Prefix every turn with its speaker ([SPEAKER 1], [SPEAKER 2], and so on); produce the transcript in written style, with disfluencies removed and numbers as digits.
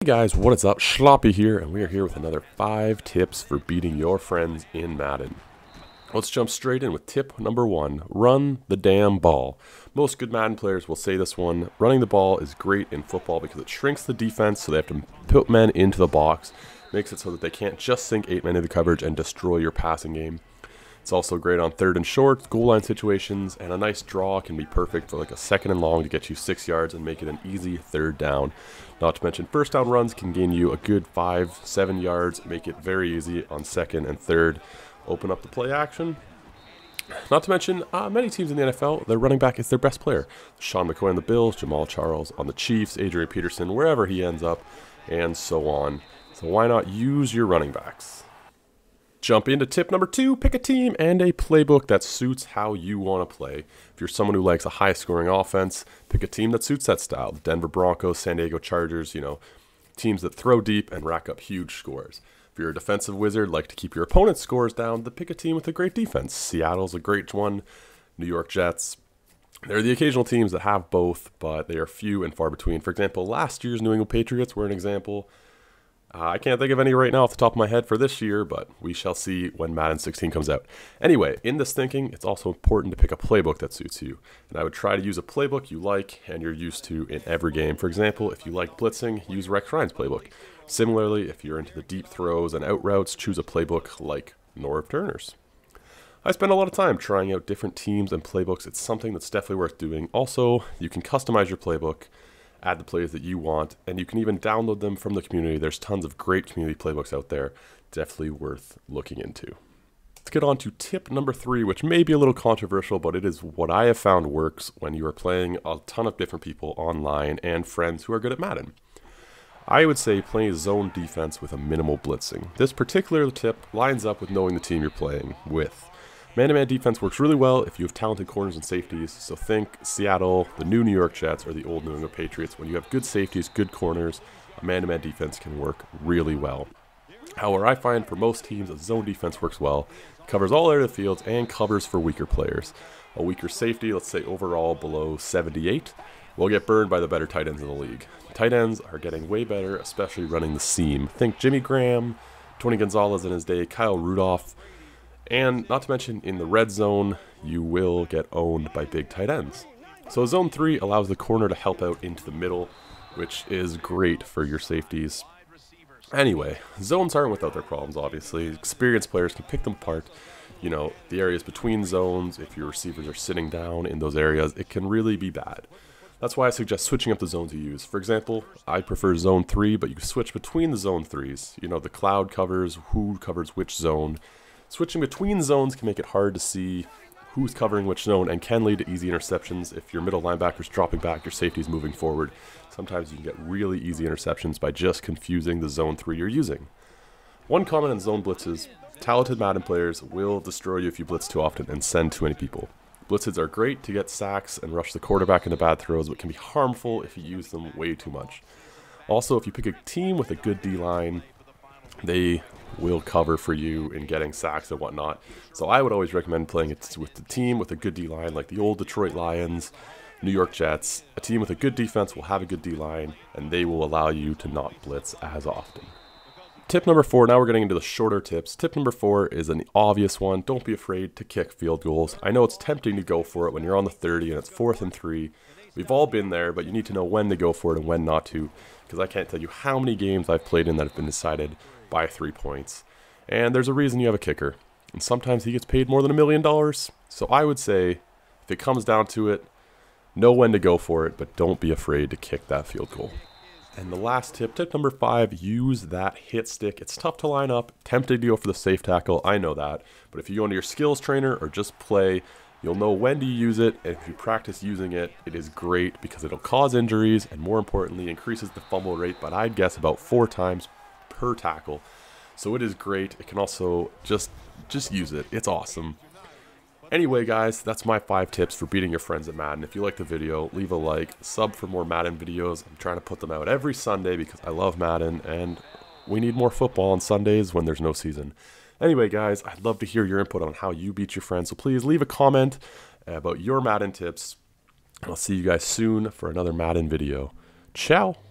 [SPEAKER 1] Hey guys, what is up? Schloppy here, and we are here with another 5 tips for beating your friends in Madden. Let's jump straight in with tip number 1, run the damn ball. Most good Madden players will say this one. Running the ball is great in football because it shrinks the defense, so they have to put men into the box. Makes it so that they can't just sink 8 men into coverage and destroy your passing game. It's also great on 3rd and short, goal line situations, and a nice draw can be perfect for like a 2nd and long to get you 6 yards and make it an easy 3rd down. Not to mention first down runs can gain you a good 5-7 yards, make it very easy on 2nd and 3rd. Open up the play action. Not to mention, many teams in the NFL, their running back is their best player. Sean McCoy on the Bills, Jamal Charles on the Chiefs, Adrian Peterson, wherever he ends up, and so on. So why not use your running backs? Jump into tip number 2, pick a team and a playbook that suits how you want to play. If you're someone who likes a high-scoring offense, pick a team that suits that style. The Denver Broncos, San Diego Chargers, teams that throw deep and rack up huge scores. If you're a defensive wizard, like to keep your opponent's scores down, then pick a team with a great defense. Seattle's a great one, New York Jets. There are the occasional teams that have both, but they are few and far between. For example, last year's New England Patriots were an example. I can't think of any right now off the top of my head for this year, but we shall see when Madden 16 comes out. Anyway, in this thinking, it's also important to pick a playbook that suits you. And I would try to use a playbook you like and you're used to in every game. For example, if you like blitzing, use Rex Ryan's playbook. Similarly, if you're into the deep throws and out routes, choose a playbook like Norv Turner's. I spend a lot of time trying out different teams and playbooks. It's something that's definitely worth doing. Also, you can customize your playbook, add the plays that you want, and you can even download them from the community. There's tons of great community playbooks out there. Definitely worth looking into. Let's get on to tip number 3, which may be a little controversial, but it is what I have found works when you are playing a ton of different people online and friends who are good at Madden. I would say playing zone defense with a minimal blitzing. This particular tip lines up with knowing the team you're playing with. Man-to-man defense works really well if you have talented corners and safeties, so think Seattle, the new New York Jets, or the old New England Patriots. When you have good safeties, good corners, a man-to-man defense can work really well. However, I find for most teams, a zone defense works well. It covers all areas of the field and covers for weaker players. A weaker safety, let's say overall below 78, will get burned by the better tight ends in the league. Tight ends are getting way better, especially running the seam. Think Jimmy Graham, Tony Gonzalez in his day, Kyle Rudolph. And not to mention, in the red zone, you will get owned by big tight ends. So zone 3 allows the corner to help out into the middle, which is great for your safeties. Anyway, zones aren't without their problems, obviously. Experienced players can pick them apart. The areas between zones, if your receivers are sitting down in those areas, it can really be bad. That's why I suggest switching up the zones you use. For example, I prefer zone 3, but you can switch between the zone 3s. The cloud covers, who covers which zone. Switching between zones can make it hard to see who's covering which zone and can lead to easy interceptions. If your middle linebacker's dropping back, your safety's moving forward. Sometimes you can get really easy interceptions by just confusing the zone 3 you're using. One comment on zone blitzes: talented Madden players will destroy you if you blitz too often and send too many people. Blitzes are great to get sacks and rush the quarterback into bad throws, but can be harmful if you use them way too much. Also, if you pick a team with a good D-line, they will cover for you in getting sacks and whatnot. So I would always recommend playing it with the team with a good D-line, like the old Detroit Lions, New York Jets. A team with a good defense will have a good D-line, and they will allow you to not blitz as often. Tip number 4, now we're getting into the shorter tips. Tip number 4 is an obvious one. Don't be afraid to kick field goals. I know it's tempting to go for it when you're on the 30 and it's 4th and 3. We've all been there, but you need to know when to go for it and when not to, because I can't tell you how many games I've played in that have been decided by 3 points. And there's a reason you have a kicker, and sometimes he gets paid more than $1 million. So I would say, if it comes down to it, know when to go for it, but don't be afraid to kick that field goal. And the last tip, tip number 5, use that hit stick. It's tough to line up, tempted to go for the safe tackle, I know that, but if you go into your skills trainer or just play, you'll know when to use it, and if you practice using it, it is great because it'll cause injuries and, more importantly, increases the fumble rate, but I'd guess about 4 times per tackle. So it is great. It can also just use it. It's awesome. Anyway, guys, that's my 5 tips for beating your friends at Madden. If you like the video, leave a like, sub for more Madden videos. I'm trying to put them out every Sunday because I love Madden, and we need more football on Sundays when there's no season. Anyway, guys, I'd love to hear your input on how you beat your friends, so please leave a comment about your Madden tips. I'll see you guys soon for another Madden video. Ciao!